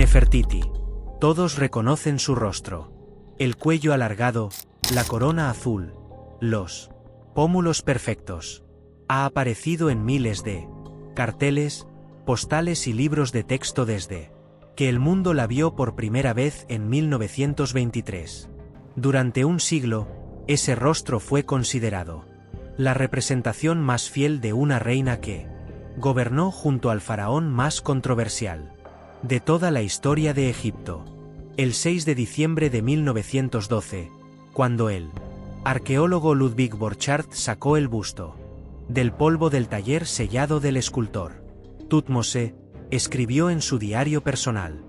Nefertiti. Todos reconocen su rostro. El cuello alargado, la corona azul, los pómulos perfectos. Ha aparecido en miles de carteles, postales y libros de texto desde que el mundo la vio por primera vez en 1923. Durante un siglo, ese rostro fue considerado la representación más fiel de una reina que gobernó junto al faraón más controversial de toda la historia de Egipto. El 6 de diciembre de 1912, cuando el arqueólogo Ludwig Borchardt sacó el busto del polvo del taller sellado del escultor Thutmose, escribió en su diario personal: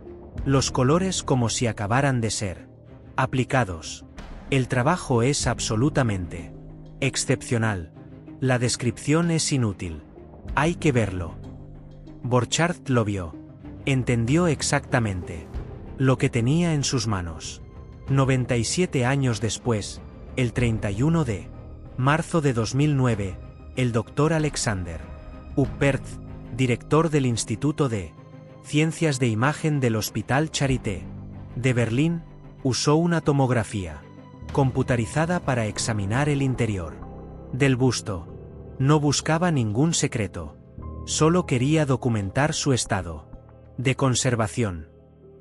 los colores como si acabaran de ser aplicados. El trabajo es absolutamente excepcional. La descripción es inútil. Hay que verlo. Borchardt lo vio. Entendió exactamente lo que tenía en sus manos. 97 años después, el 31 de marzo de 2009, el Dr. Alexander Upperth, director del Instituto de Ciencias de Imagen del Hospital Charité de Berlín, usó una tomografía computarizada para examinar el interior del busto. No buscaba ningún secreto, solo quería documentar su estado de conservación.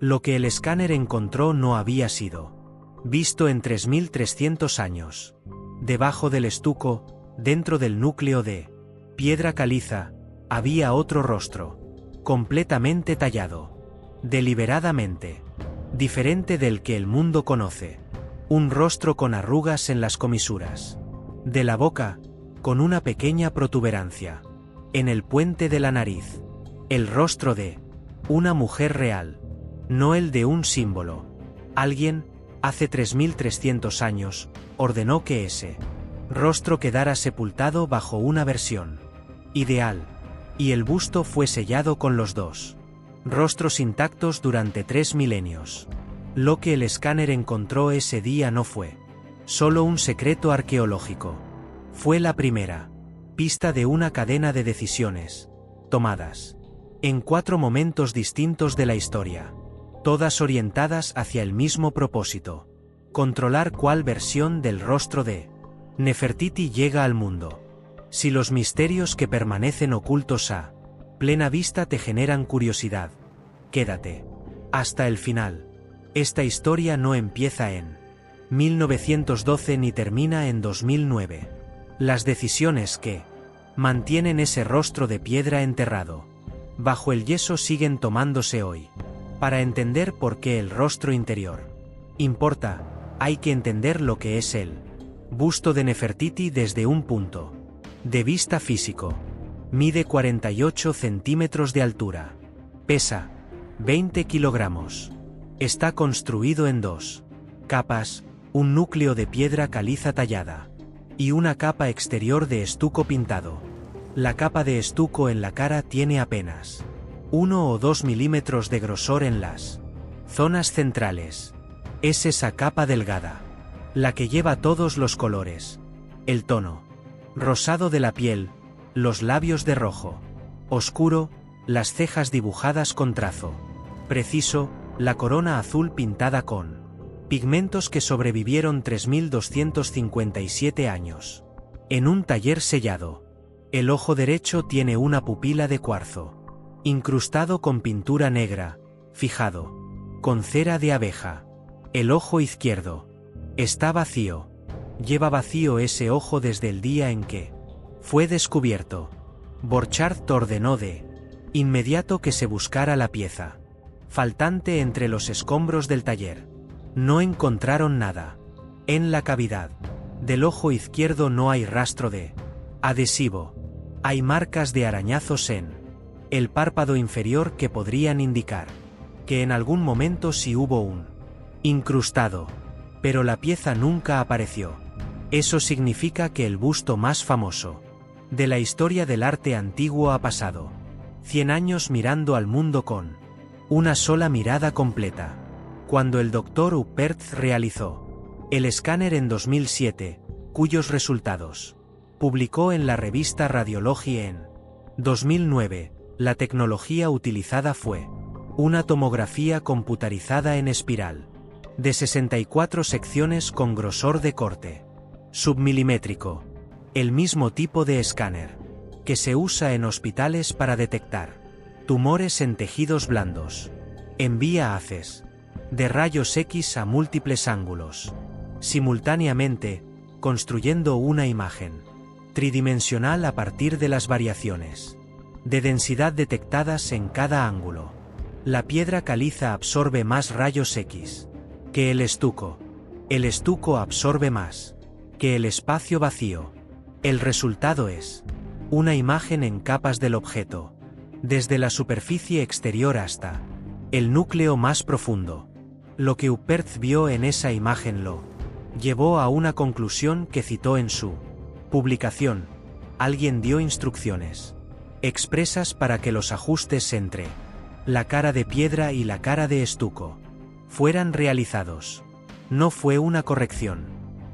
Lo que el escáner encontró no había sido visto en 3300 años. Debajo del estuco, dentro del núcleo de piedra caliza, había otro rostro, completamente tallado, deliberadamente, diferente del que el mundo conoce. Un rostro con arrugas en las comisuras de la boca, con una pequeña protuberancia en el puente de la nariz. El rostro de una mujer real, no el de un símbolo. Alguien, hace 3300 años, ordenó que ese rostro quedara sepultado bajo una versión ideal, y el busto fue sellado con los dos rostros intactos durante 3 milenios. Lo que el escáner encontró ese día no fue solo un secreto arqueológico. Fue la primera pista de una cadena de decisiones tomadas en 4 momentos distintos de la historia, todas orientadas hacia el mismo propósito: controlar cuál versión del rostro de Nefertiti llega al mundo. Si los misterios que permanecen ocultos a plena vista te generan curiosidad, quédate hasta el final. Esta historia no empieza en 1912 ni termina en 2009. Las decisiones que mantienen ese rostro de piedra enterrado bajo el yeso siguen tomándose hoy. Para entender por qué el rostro interior importa, hay que entender lo que es el busto de Nefertiti desde un punto de vista físico. Mide 48 centímetros de altura. Pesa 20 kilogramos. Está construido en 2 capas, un núcleo de piedra caliza tallada y una capa exterior de estuco pintado. La capa de estuco en la cara tiene apenas 1 o 2 milímetros de grosor en las zonas centrales. Es esa capa delgada la que lleva todos los colores: el tono rosado de la piel, los labios de rojo oscuro, las cejas dibujadas con trazo preciso, la corona azul pintada con pigmentos que sobrevivieron 3257 años en un taller sellado. El ojo derecho tiene una pupila de cuarzo incrustado con pintura negra, fijado con cera de abeja. El ojo izquierdo está vacío. Lleva vacío ese ojo desde el día en que fue descubierto. Borchardt ordenó de inmediato que se buscara la pieza faltante entre los escombros del taller. No encontraron nada. En la cavidad del ojo izquierdo no hay rastro de adhesivo. Hay marcas de arañazos en el párpado inferior que podrían indicar que en algún momento sí hubo un incrustado, pero la pieza nunca apareció. Eso significa que el busto más famoso de la historia del arte antiguo ha pasado 100 años mirando al mundo con una sola mirada completa. Cuando el Dr. Upperth realizó el escáner en 2007, cuyos resultados publicó en la revista Radiology en 2009, la tecnología utilizada fue Una tomografía computarizada en espiral. De 64 secciones con grosor de corte submilimétrico. El mismo tipo de escáner que se usa en hospitales para detectar tumores en tejidos blandos. Envía haces de rayos X a múltiples ángulos, simultáneamente, construyendo una imagen tridimensional a partir de las variaciones de densidad detectadas en cada ángulo. La piedra caliza absorbe más rayos X que el estuco. El estuco absorbe más que el espacio vacío. El resultado es una imagen en capas del objeto, desde la superficie exterior hasta el núcleo más profundo. Lo que Huppert vio en esa imagen lo llevó a una conclusión que citó en su publicación. Alguien dio instrucciones expresas para que los ajustes entre la cara de piedra y la cara de estuco fueran realizados. No fue una corrección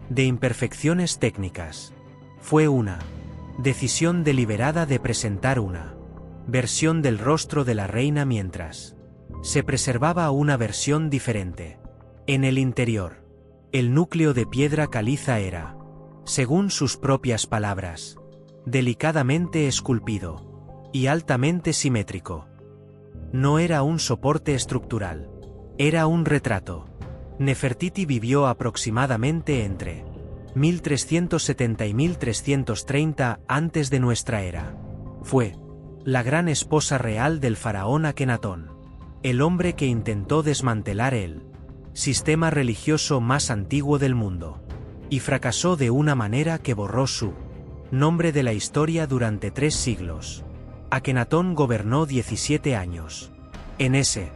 de imperfecciones técnicas. Fue una decisión deliberada de presentar una versión del rostro de la reina mientras se preservaba una versión diferente. En el interior, el núcleo de piedra caliza era, según sus propias palabras, delicadamente esculpido y altamente simétrico. No era un soporte estructural, era un retrato. Nefertiti vivió aproximadamente entre 1370 y 1330 antes de nuestra era. Fue la gran esposa real del faraón Akenatón, el hombre que intentó desmantelar el sistema religioso más antiguo del mundo, y fracasó de una manera que borró su nombre de la historia durante 3 siglos. Akenatón gobernó 17 años. En ese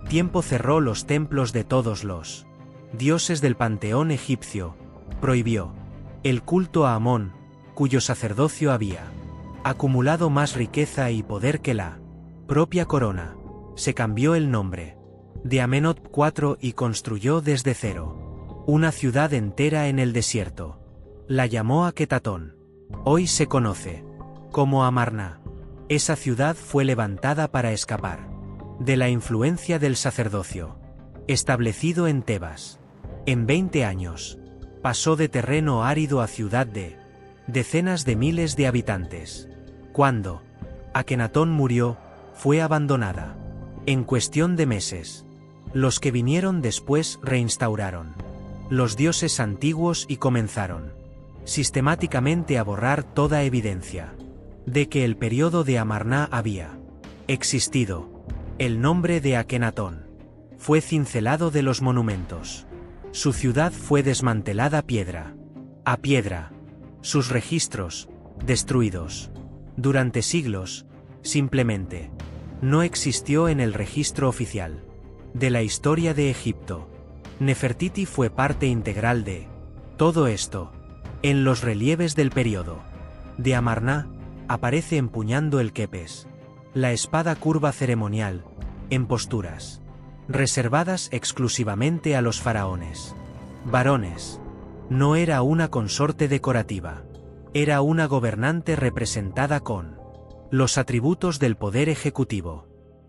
tiempo cerró los templos de todos los dioses del panteón egipcio, prohibió el culto a Amón, cuyo sacerdocio había acumulado más riqueza y poder que la propia corona. Se cambió el nombre de Amenhotep IV y construyó desde cero una ciudad entera en el desierto. La llamó Aketatón. Hoy se conoce como Amarna. Esa ciudad fue levantada para escapar de la influencia del sacerdocio establecido en Tebas. En 20 años, pasó de terreno árido a ciudad de decenas de miles de habitantes. Cuando Akenatón murió, fue abandonada. En cuestión de meses, los que vinieron después reinstauraron los dioses antiguos y comenzaron sistemáticamente a borrar toda evidencia de que el periodo de Amarna había existido. El nombre de Akenatón fue cincelado de los monumentos. Su ciudad fue desmantelada piedra a piedra. Sus registros, destruidos. Durante siglos, simplemente, no existió en el registro oficial de la historia de Egipto. Nefertiti fue parte integral de todo esto. En los relieves del periodo de Amarna, aparece empuñando el kepes, la espada curva ceremonial, en posturas reservadas exclusivamente a los faraones varones. No era una consorte decorativa, era una gobernante representada con los atributos del poder ejecutivo.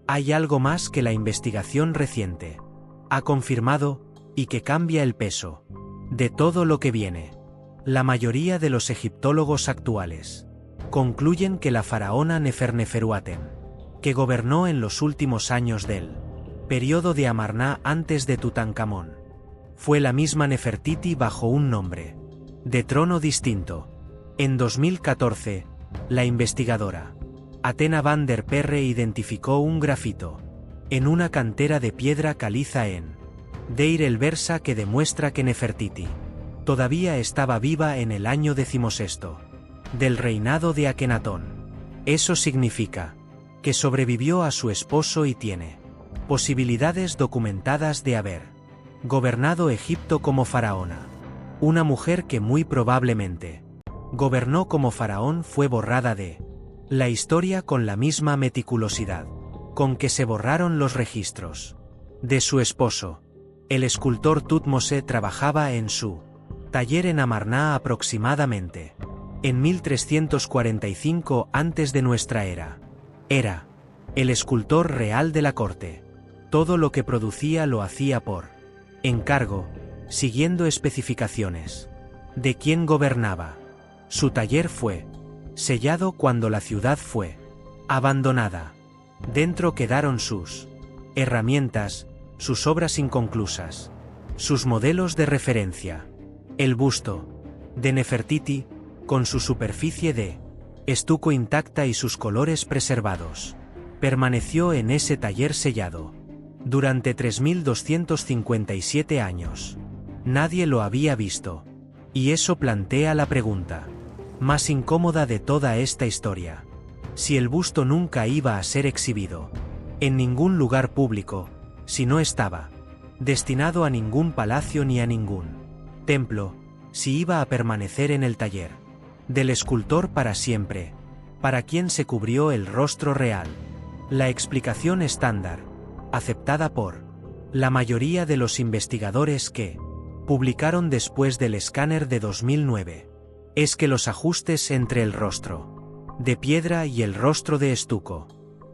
Hay algo más que la investigación reciente ha confirmado, y que cambia el peso de todo lo que viene. La mayoría de los egiptólogos actuales concluyen que la faraona Neferneferuaten, que gobernó en los últimos años del periodo de Amarna antes de Tutankamón, fue la misma Nefertiti bajo un nombre de trono distinto. En 2014, la investigadora Athena van der Perre identificó un grafito en una cantera de piedra caliza en Deir el-Bersa que demuestra que Nefertiti todavía estaba viva en el año 16 del reinado de Akenatón. Eso significa que sobrevivió a su esposo y tiene posibilidades documentadas de haber gobernado Egipto como faraona. Una mujer que muy probablemente gobernó como faraón fue borrada de la historia con la misma meticulosidad con que se borraron los registros de su esposo. El escultor Thutmose trabajaba en su taller en Amarna aproximadamente en 1345 antes de nuestra era. Era el escultor real de la corte. Todo lo que producía lo hacía por encargo, siguiendo especificaciones de quien gobernaba. Su taller fue sellado cuando la ciudad fue abandonada. Dentro quedaron sus herramientas, sus obras inconclusas, sus modelos de referencia. El busto de Nefertiti, con su superficie de estuco intacta y sus colores preservados, permaneció en ese taller sellado durante 3257 años. Nadie lo había visto. Y eso plantea la pregunta más incómoda de toda esta historia. Si el busto nunca iba a ser exhibido en ningún lugar público, si no estaba destinado a ningún palacio ni a ningún templo, si iba a permanecer en el taller del escultor para siempre, ¿para quién se cubrió el rostro real? La explicación estándar, aceptada por la mayoría de los investigadores que publicaron después del escáner de 2009, es que los ajustes entre el rostro de piedra y el rostro de estuco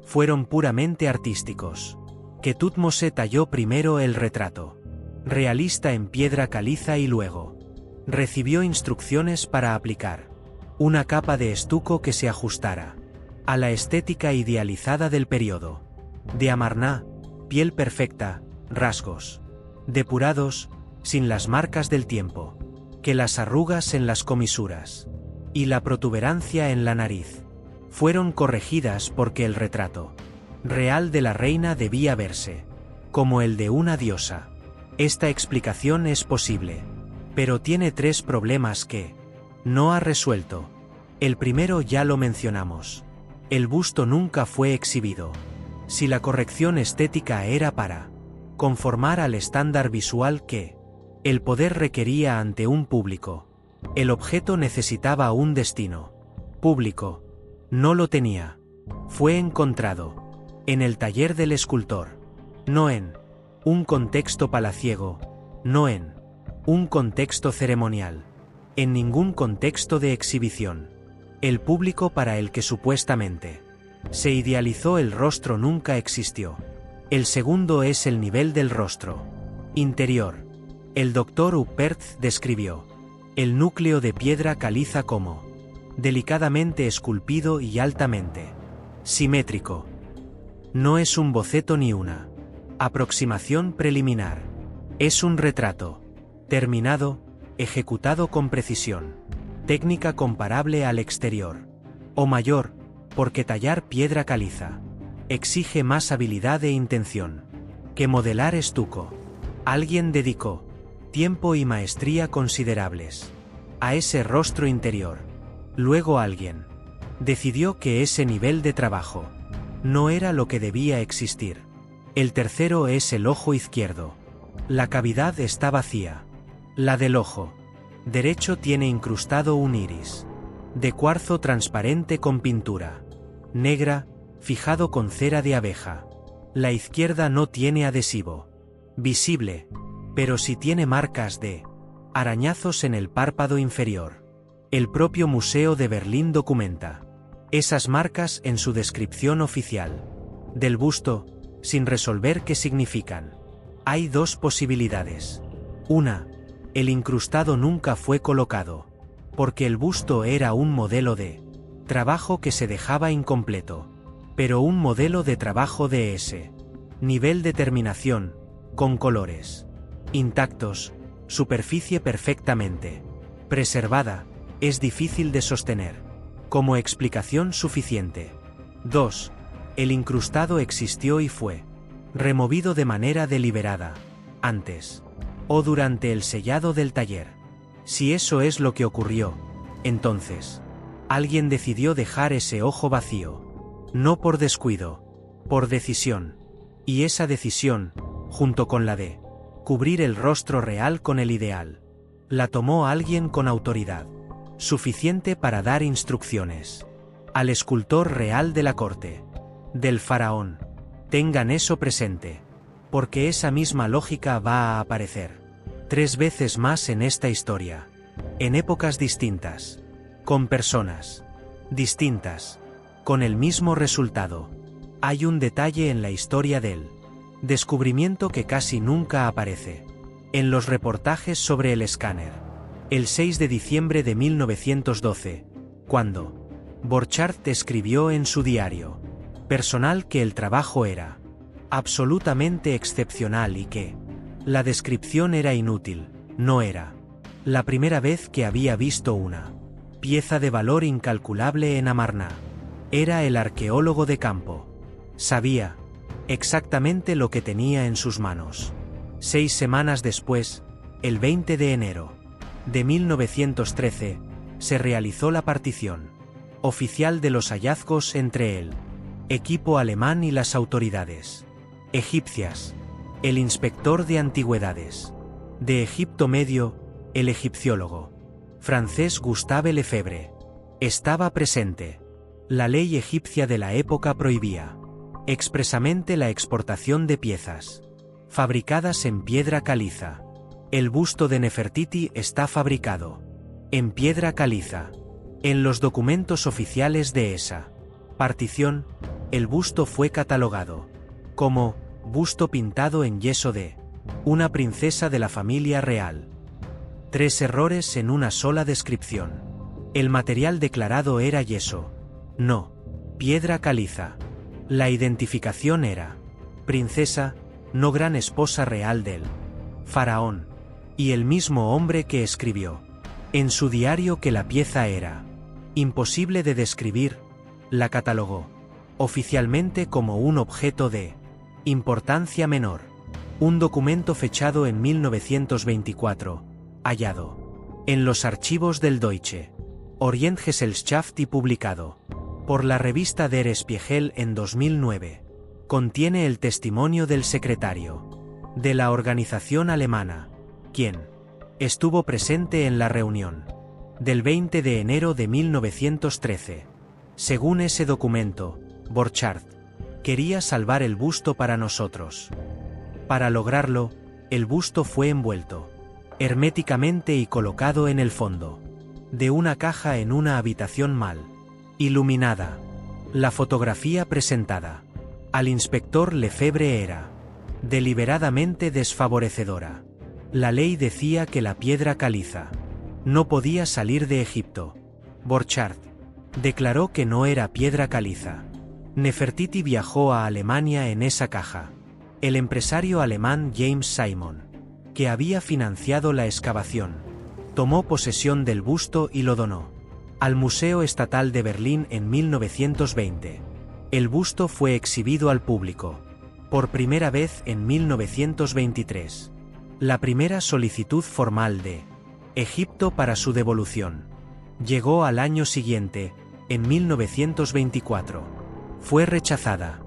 fueron puramente artísticos, que Thutmose talló primero el retrato realista en piedra caliza y luego recibió instrucciones para aplicar una capa de estuco que se ajustara a la estética idealizada del periodo de Amarna, piel perfecta, rasgos depurados, sin las marcas del tiempo, que las arrugas en las comisuras y la protuberancia en la nariz fueron corregidas porque el retrato real de la reina debía verse como el de una diosa. Esta explicación es posible, pero tiene tres problemas que no ha resuelto. El primero ya lo mencionamos. El busto nunca fue exhibido. Si la corrección estética era para conformar al estándar visual que el poder requería ante un público, el objeto necesitaba un destino público. No lo tenía. Fue encontrado en el taller del escultor, no en un contexto palaciego, no en un contexto ceremonial, en ningún contexto de exhibición. El público para el que supuestamente se idealizó el rostro nunca existió. El segundo es el nivel del rostro interior. El Dr. Huppert describió el núcleo de piedra caliza como delicadamente esculpido y altamente simétrico. No es un boceto ni una aproximación preliminar. Es un retrato terminado, ejecutado con precisión, técnica comparable al exterior, o mayor, porque tallar piedra caliza exige más habilidad e intención que modelar estuco. Alguien dedicó tiempo y maestría considerables a ese rostro interior. Luego alguien decidió que ese nivel de trabajo no era lo que debía existir. El tercero es el ojo izquierdo. La cavidad está vacía. La del ojo derecho tiene incrustado un iris de cuarzo transparente con pintura negra, fijado con cera de abeja. La izquierda no tiene adhesivo visible, pero sí tiene marcas de arañazos en el párpado inferior. El propio Museo de Berlín documenta esas marcas en su descripción oficial del busto, sin resolver qué significan. Hay dos posibilidades. Una, el incrustado nunca fue colocado, porque el busto era un modelo de trabajo que se dejaba incompleto, pero un modelo de trabajo de ese nivel de terminación, con colores intactos, superficie perfectamente preservada, es difícil de sostener como explicación suficiente. 2. El incrustado existió y fue removido de manera deliberada, antes o durante el sellado del taller. Si eso es lo que ocurrió, entonces alguien decidió dejar ese ojo vacío, no por descuido, por decisión. Y esa decisión, junto con la de cubrir el rostro real con el ideal, la tomó alguien con autoridad suficiente para dar instrucciones al escultor real de la corte del faraón. Tengan eso presente, porque esa misma lógica va a aparecer 3 veces más en esta historia, en épocas distintas, con personas distintas, con el mismo resultado. Hay un detalle en la historia del Descubrimiento que casi nunca aparece en los reportajes sobre el escáner. El 6 de diciembre de 1912, cuando Borchardt escribió en su diario personal que el trabajo era absolutamente excepcional y que la descripción era inútil, no era la primera vez que había visto una pieza de valor incalculable en Amarna. Era el arqueólogo de campo. Sabía exactamente lo que tenía en sus manos. 6 semanas después, el 20 de enero de 1913, se realizó la partición oficial de los hallazgos entre el equipo alemán y las autoridades egipcias. El inspector de antigüedades de Egipto Medio, el egipciólogo francés Gustave Lefebvre, estaba presente. La ley egipcia de la época prohibía expresamente la exportación de piezas fabricadas en piedra caliza. El busto de Nefertiti está fabricado en piedra caliza. En los documentos oficiales de esa partición, el busto fue catalogado como busto pintado en yeso de una princesa de la familia real. 3 errores en una sola descripción. El material declarado era yeso, no piedra caliza. La identificación era princesa, no gran esposa real del faraón, y el mismo hombre que escribió en su diario que la pieza era imposible de describir, la catalogó oficialmente como un objeto de importancia menor. Un documento fechado en 1924, hallado en los archivos del Deutsche Orientgesellschaft y publicado por la revista Der Spiegel en 2009, contiene el testimonio del secretario de la organización alemana, quien estuvo presente en la reunión del 20 de enero de 1913. Según ese documento, Borchardt quería salvar el busto para nosotros. Para lograrlo, el busto fue envuelto herméticamente y colocado en el fondo de una caja en una habitación mal iluminada. La fotografía presentada al inspector Lefebvre era deliberadamente desfavorecedora. La ley decía que la piedra caliza no podía salir de Egipto. Borchardt declaró que no era piedra caliza. Nefertiti viajó a Alemania en esa caja. El empresario alemán James Simon, que había financiado la excavación, tomó posesión del busto y lo donó al Museo Estatal de Berlín en 1920. El busto fue exhibido al público por primera vez en 1923. La primera solicitud formal de Egipto para su devolución llegó al año siguiente, en 1924. Fue rechazada.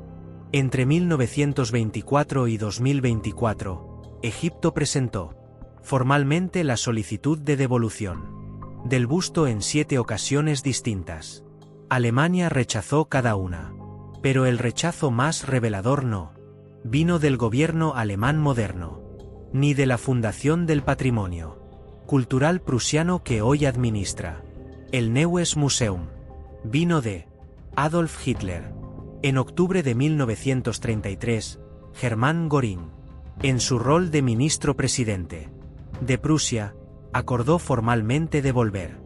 Entre 1924 y 2024, Egipto presentó formalmente la solicitud de devolución del busto en 7 ocasiones distintas. Alemania rechazó cada una. Pero el rechazo más revelador no vino del gobierno alemán moderno, ni de la Fundación del Patrimonio Cultural Prusiano que hoy administra el Neues Museum. Vino de Adolf Hitler. En octubre de 1933, Hermann Göring, en su rol de ministro-presidente de Prusia, acordó formalmente devolver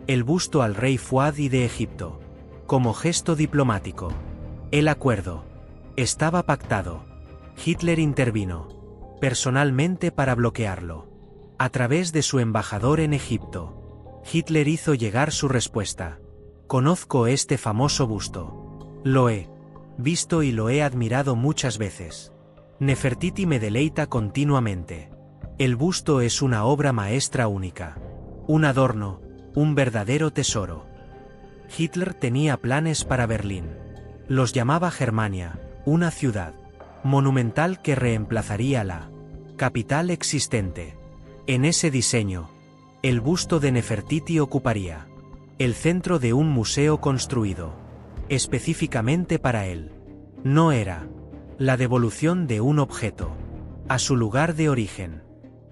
el busto al rey Fuad I de Egipto, como gesto diplomático. El acuerdo estaba pactado. Hitler intervino personalmente para bloquearlo. A través de su embajador en Egipto, Hitler hizo llegar su respuesta: conozco este famoso busto. Lo he visto y lo he admirado muchas veces. Nefertiti me deleita continuamente. El busto es una obra maestra única. Un adorno, un verdadero tesoro. Hitler tenía planes para Berlín. Los llamaba Germania, una ciudad monumental que reemplazaría la capital existente. En ese diseño, el busto de Nefertiti ocuparía el centro de un museo construido específicamente para él. No era la devolución de un objeto a su lugar de origen.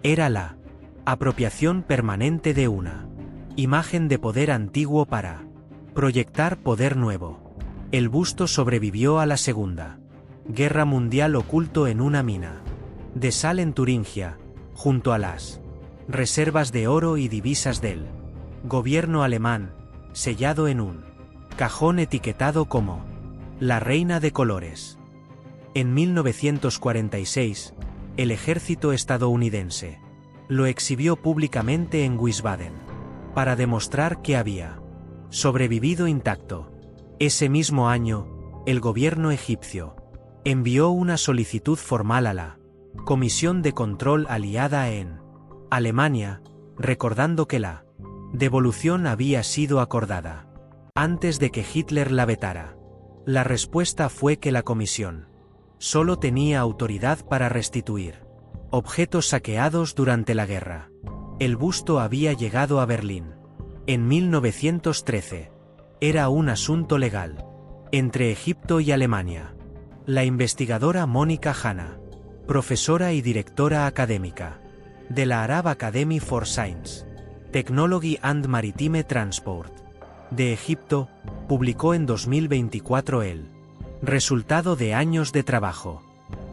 Era la apropiación permanente de una imagen de poder antiguo para proyectar poder nuevo. El busto sobrevivió a la Segunda Guerra mundial oculto en una mina de sal en Turingia, junto a las reservas de oro y divisas del gobierno alemán, sellado en un cajón etiquetado como la reina de colores. En 1946, el ejército estadounidense lo exhibió públicamente en Wiesbaden, para demostrar que había sobrevivido intacto. Ese mismo año, el gobierno egipcio envió una solicitud formal a la Comisión de Control Aliada en Alemania, recordando que la devolución había sido acordada antes de que Hitler la vetara. La respuesta fue que la comisión solo tenía autoridad para restituir objetos saqueados durante la guerra. El busto había llegado a Berlín en 1913. Era un asunto legal entre Egipto y Alemania. La investigadora Mónica Hanna, profesora y directora académica de la Arab Academy for Science, Technology and Maritime Transport de Egipto, publicó en 2024 el resultado de años de trabajo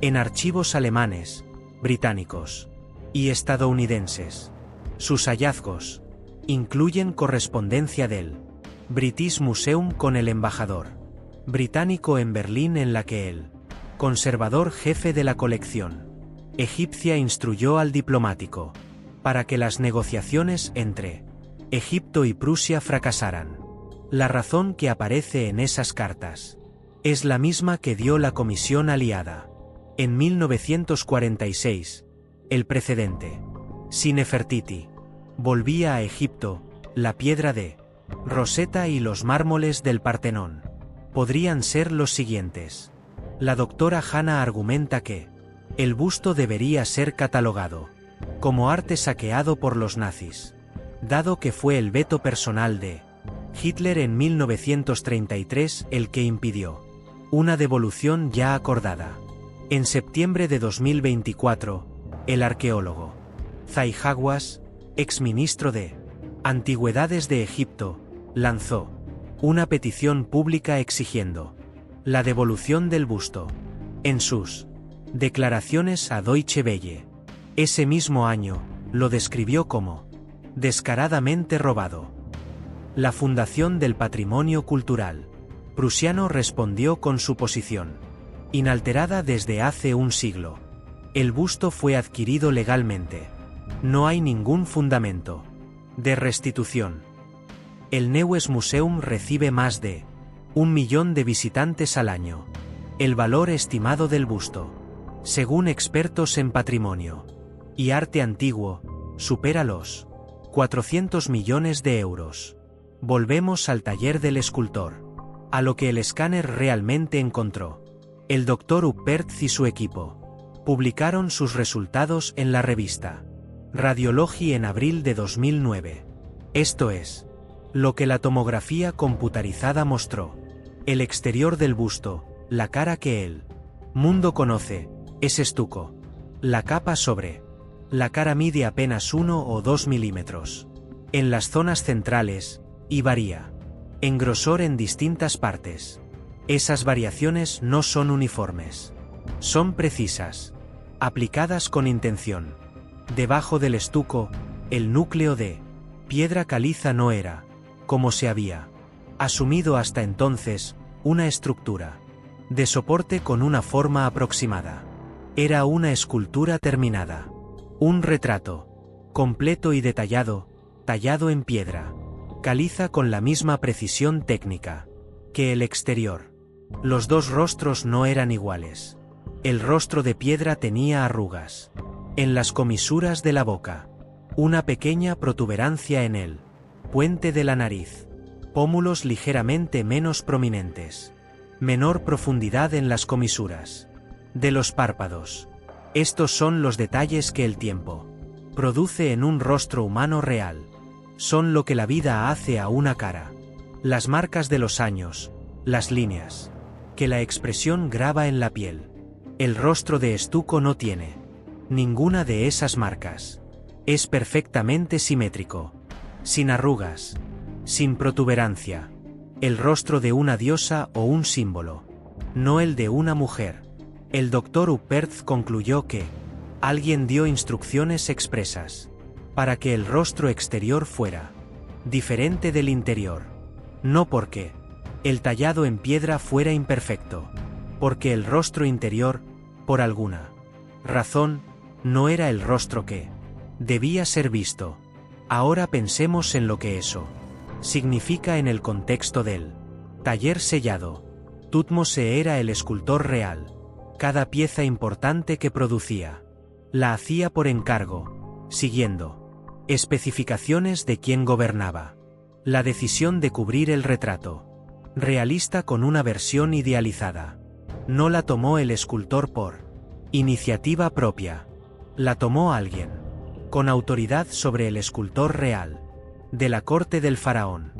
en archivos alemanes, británicos y estadounidenses. Sus hallazgos incluyen correspondencia del British Museum con el embajador británico en Berlín, en la que el conservador jefe de la colección egipcia instruyó al diplomático para que las negociaciones entre Egipto y Prusia fracasaran. La razón que aparece en esas cartas es la misma que dio la Comisión Aliada en 1946. El precedente, sin Nefertiti, volvía a Egipto, la piedra de Rosetta y los mármoles del Partenón podrían ser los siguientes. La doctora Hanna argumenta que el busto debería ser catalogado como arte saqueado por los nazis, dado que fue el veto personal de Hitler en 1933 el que impidió una devolución ya acordada. En septiembre de 2024, el arqueólogo Zahi Hawass, exministro de Antigüedades de Egipto, lanzó una petición pública exigiendo la devolución del busto. En sus declaraciones a Deutsche Welle, ese mismo año, lo describió como descaradamente robado. La Fundación del Patrimonio Cultural prusiano respondió con su posición inalterada desde hace un siglo. El busto fue adquirido legalmente. No hay ningún fundamento de restitución. El Neues Museum recibe más de 1 millón de visitantes al año. El valor estimado del busto, según expertos en patrimonio y arte antiguo, supera los 400 millones de euros. Volvemos al taller del escultor, a lo que el escáner realmente encontró. El Dr. Uppertz y su equipo publicaron sus resultados en la revista Radiology en abril de 2009. Esto es lo que la tomografía computarizada mostró. El exterior del busto, la cara que el mundo conoce, es estuco. La capa sobre la cara mide apenas 1 o 2 milímetros en las zonas centrales, y varía en grosor en distintas partes. Esas variaciones no son uniformes. Son precisas, aplicadas con intención. Debajo del estuco, el núcleo de piedra caliza no era, como se había asumido hasta entonces, una estructura de soporte con una forma aproximada. Era una escultura terminada. Un retrato completo y detallado, tallado en piedra caliza con la misma precisión técnica que el exterior. Los dos rostros no eran iguales. El rostro de piedra tenía arrugas en las comisuras de la boca, una pequeña protuberancia en el puente de la nariz, pómulos ligeramente menos prominentes, menor profundidad en las comisuras de los párpados. Estos son los detalles que el tiempo produce en un rostro humano real. Son lo que la vida hace a una cara. Las marcas de los años, las líneas que la expresión graba en la piel. El rostro de estuco no tiene ninguna de esas marcas. Es perfectamente simétrico, sin arrugas, sin protuberancia. El rostro de una diosa o un símbolo, no el de una mujer. El doctor Upperth concluyó que alguien dio instrucciones expresas para que el rostro exterior fuera diferente del interior, no porque el tallado en piedra fuera imperfecto, porque el rostro interior, por alguna razón, no era el rostro que debía ser visto. Ahora pensemos en lo que eso significa en el contexto del taller sellado. Thutmose era el escultor real. Cada pieza importante que producía la hacía por encargo, siguiendo especificaciones de quien gobernaba. La decisión de cubrir el retrato realista con una versión idealizada no la tomó el escultor por iniciativa propia. La tomó alguien con autoridad sobre el escultor real de la corte del faraón.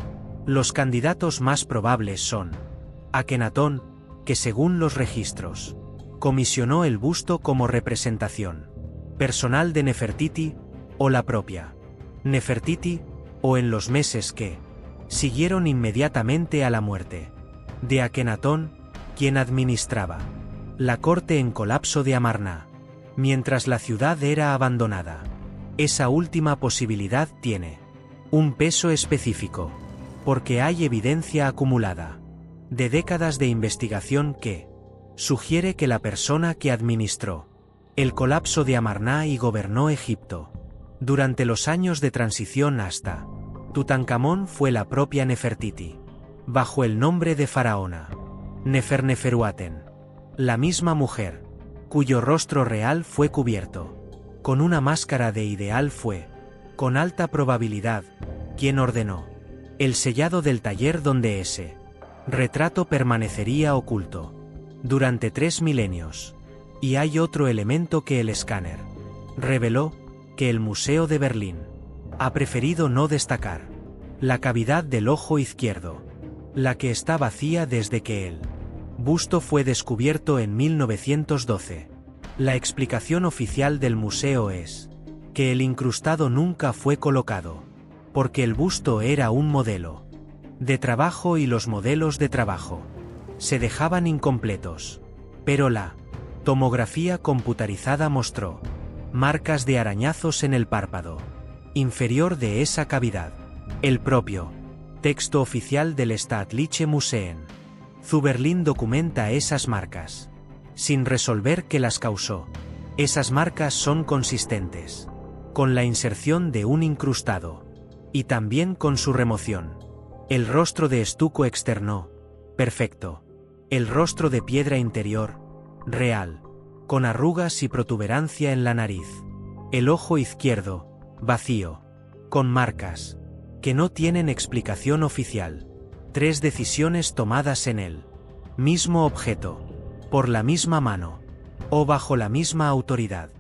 Los candidatos más probables son Akenatón, que según los registros comisionó el busto como representación personal de Nefertiti, o la propia Nefertiti, o en los meses que siguieron inmediatamente a la muerte de Akenatón, quien administraba la corte en colapso de Amarna, mientras la ciudad era abandonada. Esa última posibilidad tiene un peso específico, porque hay evidencia acumulada de décadas de investigación que sugiere que la persona que administró el colapso de Amarna y gobernó Egipto durante los años de transición hasta Tutankamón fue la propia Nefertiti, bajo el nombre de faraona Neferneferuaten, la misma mujer cuyo rostro real fue cubierto con una máscara de ideal fue, con alta probabilidad, quien ordenó el sellado del taller donde ese retrato permanecería oculto durante 3 milenios. Y hay otro elemento que el escáner reveló, que el Museo de Berlín ha preferido no destacar: la cavidad del ojo izquierdo, la que está vacía desde que el busto fue descubierto en 1912. La explicación oficial del museo es que el incrustado nunca fue colocado, porque el busto era un modelo de trabajo y los modelos de trabajo se dejaban incompletos. Pero la tomografía computarizada mostró marcas de arañazos en el párpado inferior de esa cavidad. El propio texto oficial del Staatliche Museen zu Berlin documenta esas marcas, sin resolver qué las causó. Esas marcas son consistentes con la inserción de un incrustado, y también con su remoción. El rostro de estuco externo, perfecto. El rostro de piedra interior, real, con arrugas y protuberancia en la nariz. El ojo izquierdo, vacío, con marcas que no tienen explicación oficial. 3 decisiones tomadas en el mismo objeto, por la misma mano, o bajo la misma autoridad,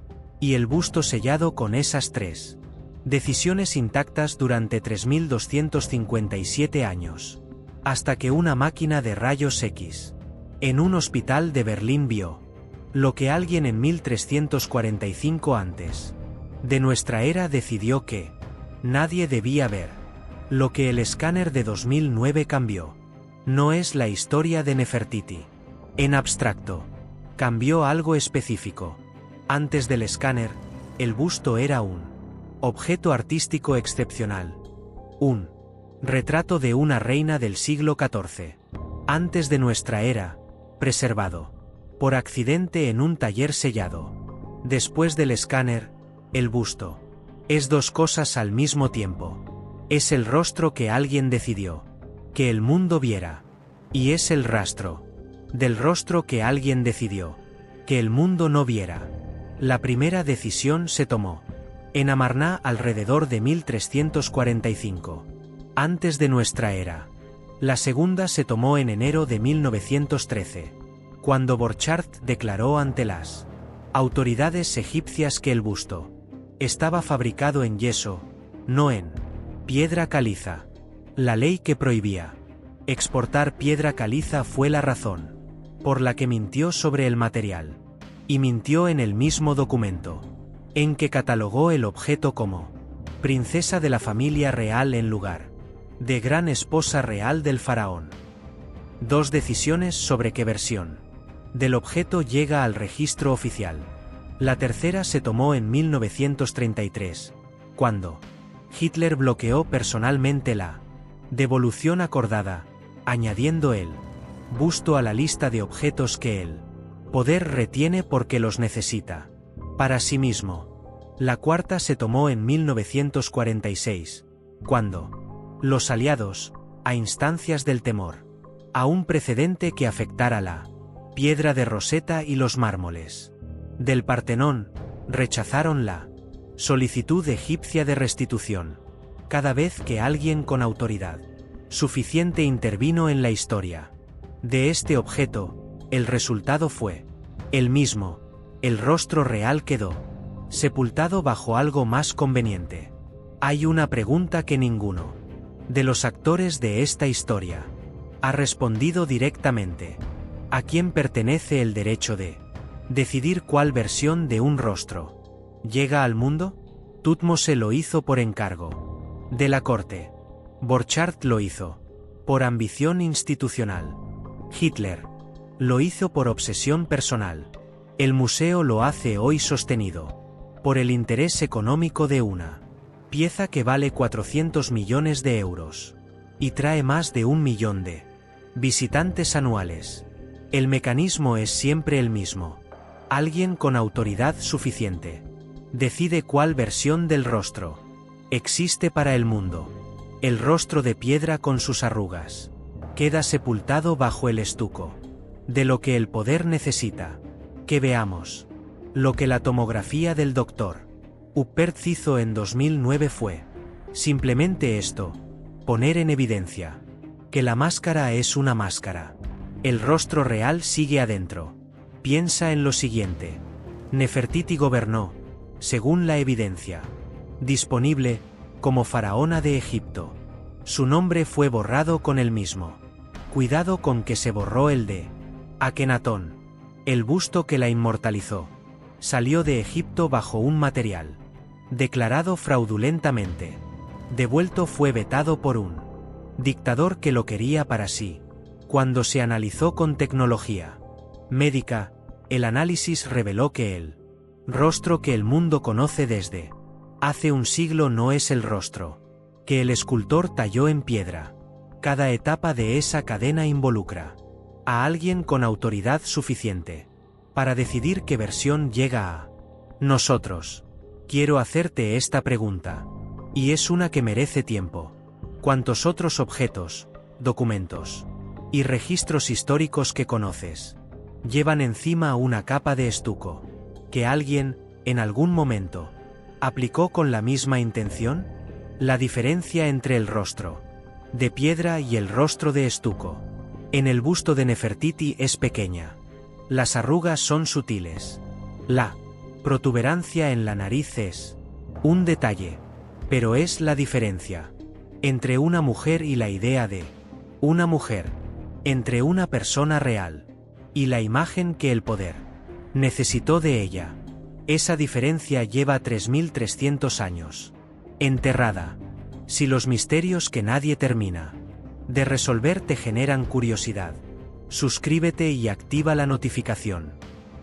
y el busto sellado con esas 3 decisiones intactas durante 3257 años, hasta que una máquina de rayos X en un hospital de Berlín vio lo que alguien en 1345 antes de nuestra era decidió que nadie debía ver. Lo que el escáner de 2009 cambió no es la historia de Nefertiti en abstracto, cambió algo específico. Antes del escáner, el busto era un objeto artístico excepcional, un retrato de una reina del siglo XIV, antes de nuestra era, preservado por accidente en un taller sellado. Después del escáner, el busto es 2 cosas al mismo tiempo. Es el rostro que alguien decidió que el mundo viera, y es el rastro del rostro que alguien decidió que el mundo no viera. La primera decisión se tomó en Amarna alrededor de 1345, antes de nuestra era. La segunda se tomó en enero de 1913, cuando Borchardt declaró ante las autoridades egipcias que el busto estaba fabricado en yeso, no en piedra caliza. La ley que prohibía exportar piedra caliza fue la razón por la que mintió sobre el material, y mintió en el mismo documento en que catalogó el objeto como princesa de la familia real en lugar de gran esposa real del faraón. 2 decisiones sobre qué versión del objeto llega al registro oficial. La tercera se tomó en 1933, cuando Hitler bloqueó personalmente la devolución acordada, añadiendo el busto a la lista de objetos que el poder retiene porque los necesita para sí mismo. La cuarta se tomó en 1946, cuando los aliados, a instancias del temor a un precedente que afectara la piedra de Rosetta y los mármoles del Partenón, rechazaron la solicitud egipcia de restitución. Cada vez que alguien con autoridad suficiente intervino en la historia de este objeto, el resultado fue el mismo: el rostro real quedó sepultado bajo algo más conveniente. Hay una pregunta que ninguno de los actores de esta historia ha respondido directamente. ¿A quién pertenece el derecho de decidir cuál versión de un rostro llega al mundo? Thutmose lo hizo por encargo de la corte. Borchardt lo hizo por ambición institucional. Hitler lo hizo por obsesión personal. El museo lo hace hoy sostenido por el interés económico de una pieza que vale 400 millones de euros y trae más de 1 millón de visitantes anuales. El mecanismo es siempre el mismo. Alguien con autoridad suficiente decide cuál versión del rostro existe para el mundo. El rostro de piedra con sus arrugas queda sepultado bajo el estuco de lo que el poder necesita. Que veamos lo que la tomografía del Dr. Uppert hizo en 2009 fue simplemente esto: poner en evidencia que la máscara es una máscara. El rostro real sigue adentro. Piensa en lo siguiente: Nefertiti gobernó, según la evidencia disponible, como faraona de Egipto. Su nombre fue borrado con el mismo cuidado con que se borró el de Akenatón. El busto que la inmortalizó salió de Egipto bajo un material declarado fraudulentamente. Devuelto, fue vetado por un dictador que lo quería para sí. Cuando se analizó con tecnología médica, el análisis reveló que el rostro que el mundo conoce desde hace un siglo no es el rostro que el escultor talló en piedra. Cada etapa de esa cadena involucra a alguien con autoridad suficiente para decidir qué versión llega a nosotros. Quiero hacerte esta pregunta, y es una que merece tiempo. ¿Cuántos otros objetos, documentos y registros históricos que conoces llevan encima una capa de estuco que alguien, en algún momento, aplicó con la misma intención? La diferencia entre el rostro de piedra y el rostro de estuco en el busto de Nefertiti es pequeña. Las arrugas son sutiles. La protuberancia en la nariz es un detalle, pero es la diferencia entre una mujer y la idea de una mujer, entre una persona real y la imagen que el poder necesitó de ella. Esa diferencia lleva 3300 años enterrada. Si los misterios que nadie termina de resolver te generan curiosidad, suscríbete y activa la notificación,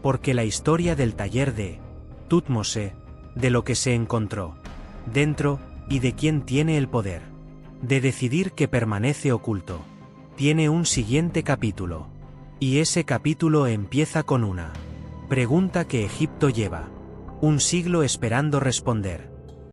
porque la historia del taller de Thutmose, de lo que se encontró dentro y de quién tiene el poder de decidir qué permanece oculto, tiene un siguiente capítulo. Y ese capítulo empieza con una pregunta que Egipto lleva un siglo esperando responder.